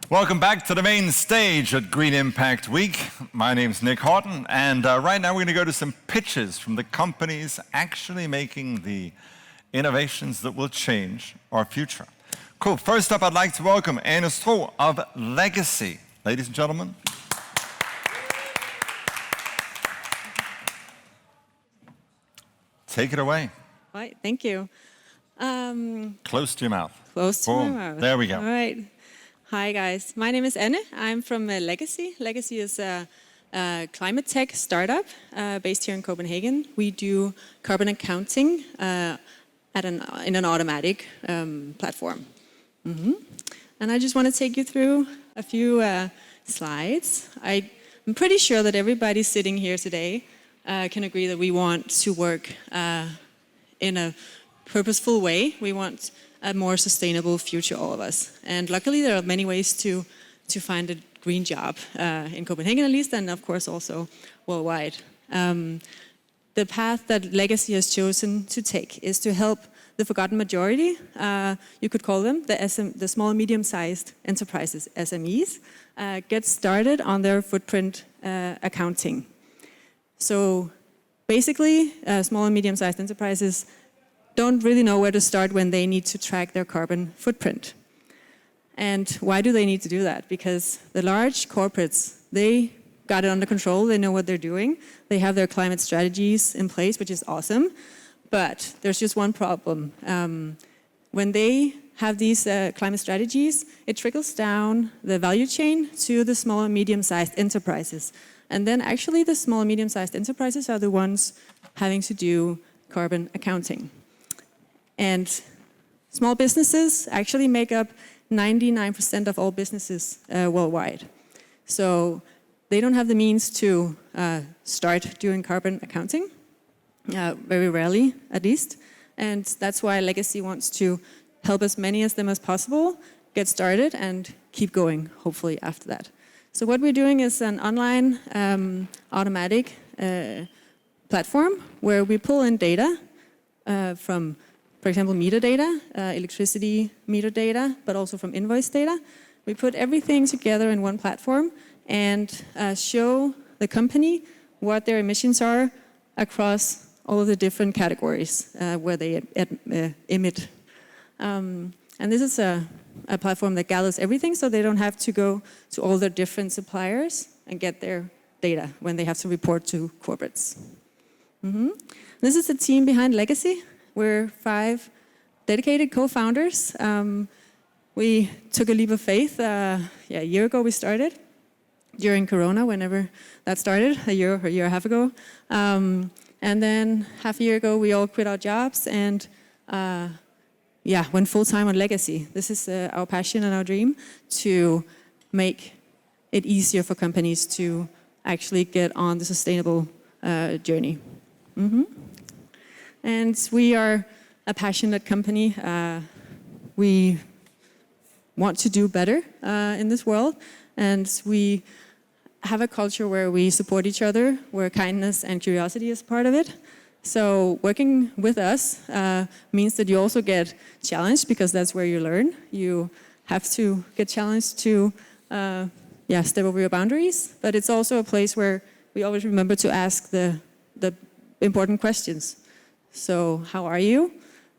Welcome back to the main stage at Green Impact Week. My name's Nick Hawtin, and right now we're going to go to some pitches from the companies actually making the innovations that will change our future. Cool. First up, I'd like to welcome Strøh of Legacy. Ladies and gentlemen. Take it away. Right, thank you. Close to your mouth. Close to my mouth. There we go. All right. Hi, guys. My name is Anne. I'm from Legacy. Legacy is a climate tech startup based here in Copenhagen. We do carbon accounting in an automatic platform. And I just want to take you through a few slides. I'm pretty sure that everybody sitting here today can agree that we want to work in a purposeful way. We want a more sustainable future, all of us. And luckily, there are many ways to find a green job, in Copenhagen at least, and of course also worldwide. The path that Legacy has chosen to take is to help the forgotten majority, you could call them, the small and medium-sized enterprises, SMEs, get started on their footprint accounting. So basically, small and medium-sized enterprises don't really know where to start when they need to track their carbon footprint. And why do they need to do that? Because the large corporates, they got it under control, they know what they're doing, they have their climate strategies in place, which is awesome, but there's just one problem. When they have these climate strategies, it trickles down the value chain to the small and medium-sized enterprises. And then actually the small and medium-sized enterprises are the ones having to do carbon accounting. And small businesses actually make up 99% of all businesses worldwide. So they don't have the means to start doing carbon accounting, very rarely at least. And that's why Legacy wants to help as many of them as possible get started and keep going, hopefully, after that. So what we're doing is an online automatic platform where we pull in data from, for example, meter data, electricity meter data, but also from invoice data. We put everything together in one platform and show the company what their emissions are across all of the different categories where they emit. And this is a platform that gathers everything, so they don't have to go to all their different suppliers and get their data when they have to report to corporates. This is the team behind Legacy. We're 5 dedicated co-founders. We took a leap of faith. A year ago we started, during Corona, whenever that started, a year and a half ago. And then half a year ago we all quit our jobs and went full-time on Legacy. This is our passion and our dream, to make it easier for companies to actually get on the sustainable journey. And we are a passionate company. We want to do better in this world, and we have a culture where we support each other, where kindness and curiosity is part of it. So working with us means that you also get challenged, because that's where you learn. You have to get challenged to step over your boundaries, but it's also a place where we always remember to ask the important questions. So how are you?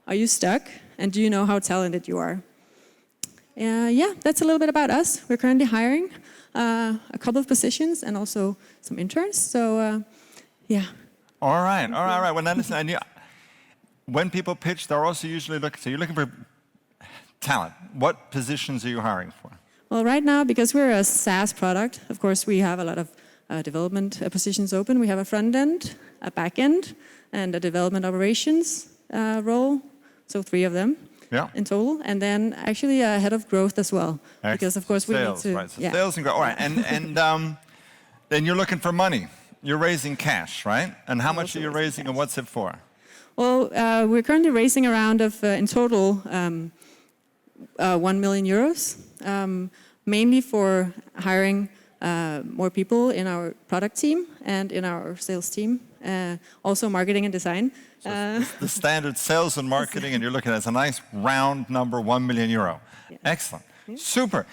Are you stuck? And do you know how talented you are? That's a little bit about us. We're currently hiring a couple of positions and also some interns. So, All right. Well, now listen, when people pitch, they're also usually you're looking for talent. What positions are you hiring for? Well, right now, because we're a SaaS product, of course, we have a lot of development positions open. We have a front end, a back end, and a development operations role. So 3 of them in total. And then actually a head of growth as well. Excellent. Because of course we need to... Right, so sales and growth. All right, and then you're looking for money. You're raising cash, right? And how much are you raising and what's it for? Well, we're currently raising around in total 1 million euros, mainly for hiring more people in our product team and in our sales team, also marketing and design. So the standard sales and marketing, and you're looking at a nice round number, 1 million euro. Yeah. Excellent. Super.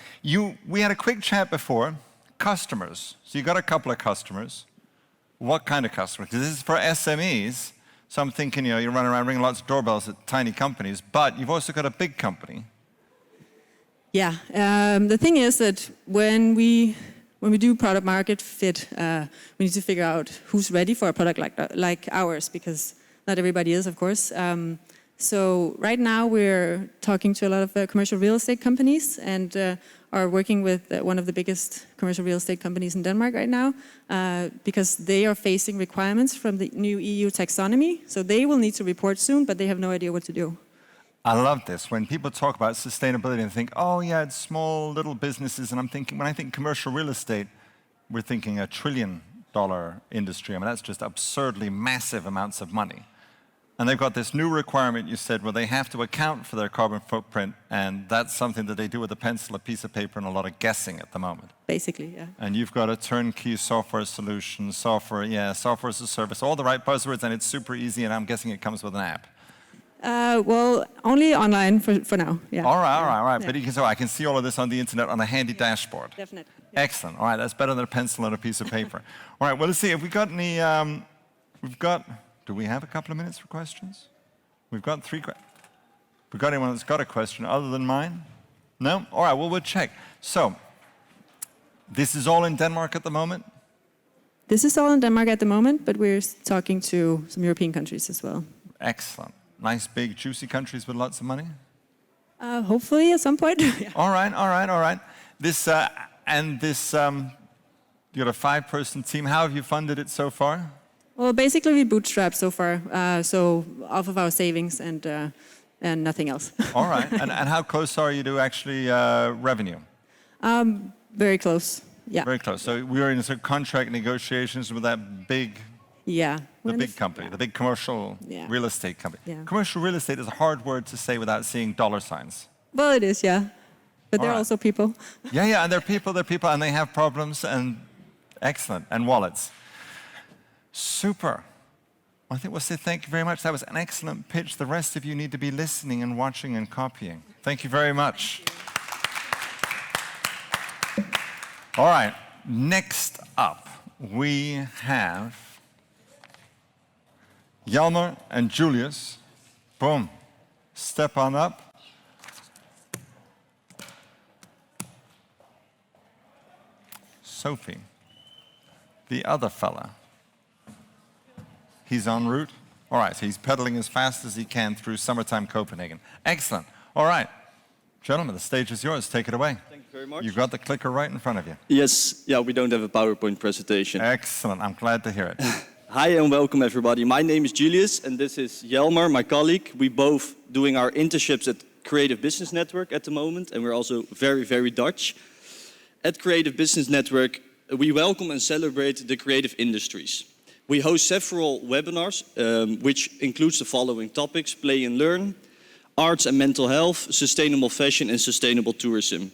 We had a quick chat before. Customers. So you got a couple of customers. What kind of customers? Because this is for SMEs. So I'm thinking, you run around ringing lots of doorbells at tiny companies, but you've also got a big company. Yeah. The thing is that when we do product market fit, we need to figure out who's ready for a product like ours, because not everybody is, of course. So right now we're talking to a lot of commercial real estate companies and are working with one of the biggest commercial real estate companies in Denmark right now because they are facing requirements from the new EU taxonomy. So they will need to report soon, but they have no idea what to do. I love this. When people talk about sustainability and think, oh yeah, it's small little businesses, and I'm thinking, when I think commercial real estate, we're thinking $1 trillion industry. I mean, that's just absurdly massive amounts of money. And they've got this new requirement, you said, where they have to account for their carbon footprint, and that's something that they do with a pencil, a piece of paper, and a lot of guessing at the moment. Basically, yeah. And you've got a turnkey software solution, software as a service, all the right buzzwords, and it's super easy, and I'm guessing it comes with an app. Well, only online for now. Yeah. All right. Yeah. But I can see all of this on the internet on a handy dashboard. Definitely. Yeah. Excellent. All right, that's better than a pencil and a piece of paper. All right, well, let's see. Have we got any? Do we have a couple of minutes for questions? We've got 3 questions. We've got anyone that's got a question other than mine? No? All right, well, we'll check. So, this is all in Denmark at the moment? This is all in Denmark at the moment, but we're talking to some European countries as well. Excellent. Nice, big, juicy countries with lots of money? Hopefully at some point. Yeah. All right. This, you got a 5-person team. How have you funded it so far? Well, basically we bootstrapped so far, so off of our savings and nothing else. All right. And how close are you to actually revenue? Very close. Yeah. Very close. So we are in sort of contract negotiations with that big... Yeah. The big company, the big commercial real estate company. Yeah. Commercial real estate is a hard word to say without seeing dollar signs. Well, it is, yeah. But they're also people. Yeah, and they're people, and they have problems, and excellent, and wallets. Super. Well, I think we'll say thank you very much. That was an excellent pitch. The rest of you need to be listening and watching and copying. Thank you very much. All right, next up, we have Jelmer and Julius. Boom. Step on up. Sophie, the other fella. He's en route. All right, so he's pedaling as fast as he can through summertime Copenhagen. Excellent. All right. Gentlemen, the stage is yours. Take it away. Thank you very much. You've got the clicker right in front of you. Yes, we don't have a PowerPoint presentation. Excellent. I'm glad to hear it. Hi and welcome everybody. My name is Julius and this is Jelmer, my colleague. We both doing our internships at Creative Business Network at the moment, and we're also very, very Dutch. At Creative Business Network, we welcome and celebrate the creative industries. We host several webinars, which includes the following topics: play and learn, arts and mental health, sustainable fashion and sustainable tourism.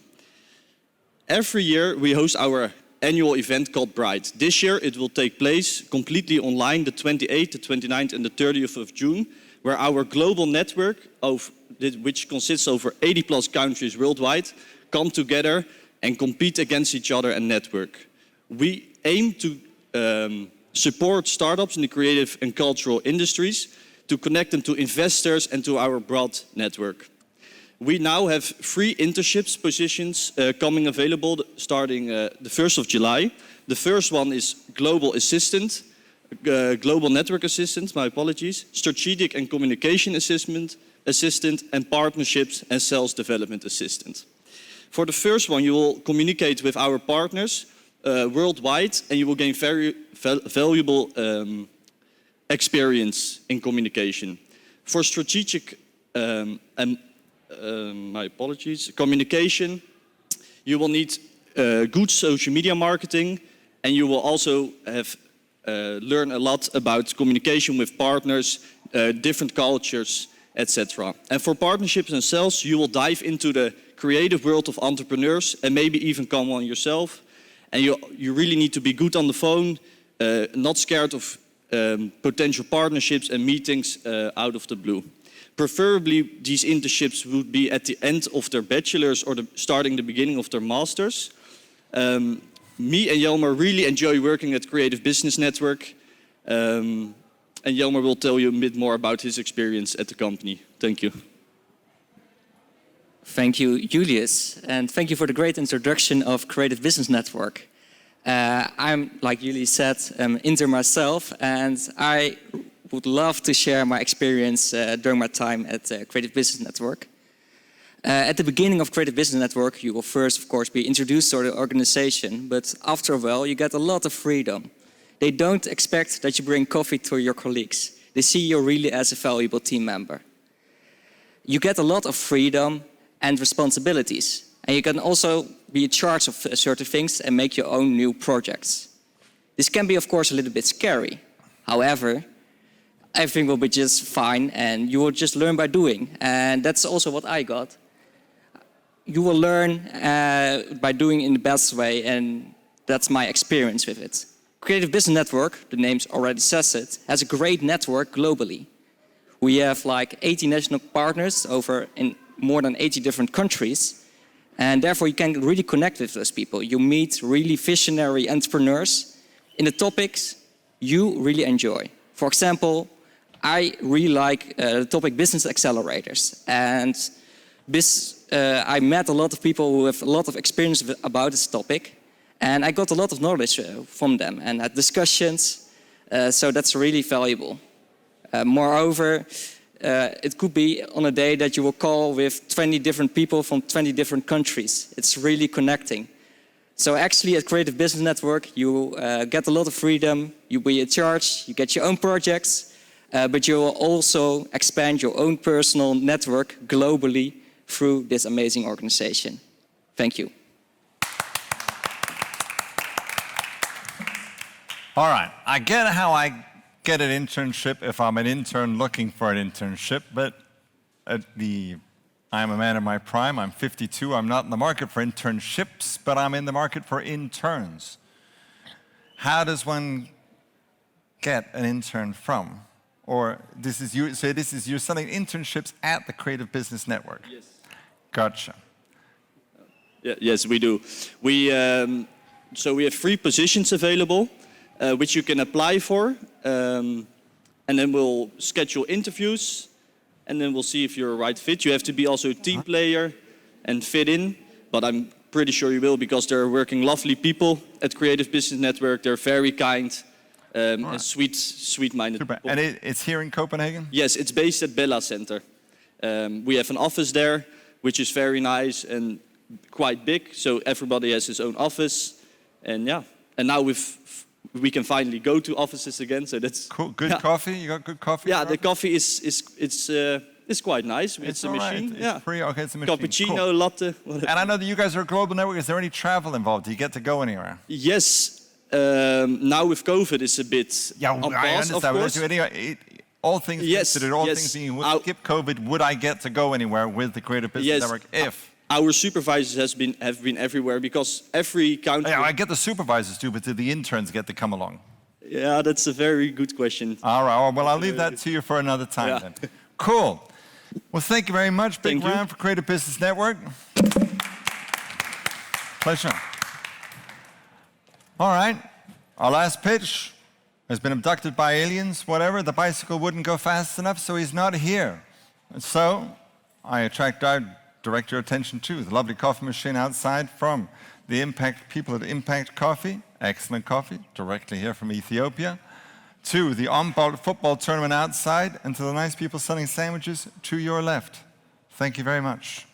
Every year we host our annual event called Bright. This year it will take place completely online the 28th, the 29th and the 30th of June, where our global network, which consists of over 80 plus countries worldwide, come together and compete against each other and network. We aim to support startups in the creative and cultural industries, to connect them to investors and to our broad network. We now have 3 internships positions coming available starting the 1st of July. The first one is Global Assistant, Global Network Assistant, my apologies, Strategic and Communication Assistant, and Partnerships and Sales Development Assistant. For the first one, you will communicate with our partners worldwide, and you will gain very valuable experience in communication. For strategic communication, you will need good social media marketing, and you will also have learn a lot about communication with partners, different cultures, etc. And for partnerships and sales, you will dive into the creative world of entrepreneurs and maybe even come on yourself. And you really need to be good on the phone, not scared of potential partnerships and meetings out of the blue. preferably these internships would be at the end of their bachelor's or starting the beginning of their master's. Me and Jelmer really enjoy working at Creative Business Network. And Jelmer will tell you a bit more about his experience at the company. Thank you. Thank you, Julius, and thank you for the great introduction of Creative Business Network. I'm, like Julius said, intern myself, and I would love to share my experience during my time at Creative Business Network. At the beginning of Creative Business Network, you will first, of course, be introduced to the organization, but after a while, you get a lot of freedom. They don't expect that you bring coffee to your colleagues. They see you really as a valuable team member. You get a lot of freedom and responsibilities. And you can also be in charge of certain things and make your own new projects. This can be, of course, a little bit scary. However, everything will be just fine and you will just learn by doing. And that's also what I got. You will learn by doing in the best way, and that's my experience with it. Creative Business Network, the name already says it, has a great network globally. We have like 80 national partners over in more than 80 different countries, and therefore you can really connect with those people. You meet really visionary entrepreneurs in the topics you really enjoy. For example, I really like the topic business accelerators, and I met a lot of people who have a lot of experience about this topic, and I got a lot of knowledge from them and had discussions, so that's really valuable. Moreover, it could be on a day that you will call with 20 different people from 20 different countries. It's really connecting. So actually at Creative Business Network, you get a lot of freedom, you be in charge, you get your own projects, but you will also expand your own personal network globally through this amazing organization. Thank you. All right, I get how I get an internship if I'm an intern looking for an internship, but I'm a man of my prime, I'm 52, I'm not in the market for internships, but I'm in the market for interns. How does one get an intern from? Or you're selling internships at the Creative Business Network? Yes. Gotcha. Yeah, yes, we do. So we have 3 positions available, which you can apply for. And then we'll schedule interviews, and then we'll see if you're a right fit. You have to be also a team player and fit in, but I'm pretty sure you will, because they're working lovely people at Creative Business Network. They're very kind and sweet-minded people. And it's here in Copenhagen? Yes, it's based at Bella Center. We have an office there, which is very nice and quite big, so everybody has his own office. And yeah, and now we can finally go to offices again, so that's cool. Good coffee. You got good coffee. Yeah, the coffee is quite nice. It's a machine. Right. Yeah, it's free. Okay, it's a machine. Cappuccino, cool. latte. Whatever. And I know that you guys are a global network. Is there any travel involved? Do you get to go anywhere? Yes. Now with COVID, it's a bit on I pause, of understand. course. Anyway, all things considered, all things being, skip COVID, would I get to go anywhere with the Creative Business Network if? Our supervisors have been everywhere, because every country... Yeah, I get the supervisors too, but do the interns get to come along? Yeah, that's a very good question. All right, well, I'll leave that to you for another time then. Cool. Well, thank you very much. Big round for Creative Business Network. Pleasure. All right, our last pitch has been abducted by aliens, whatever. The bicycle wouldn't go fast enough, so he's not here. And so I direct your attention to the lovely coffee machine outside from the people at Impact Coffee, excellent coffee, directly here from Ethiopia, to the on-board football tournament outside, and to the nice people selling sandwiches to your left. Thank you very much.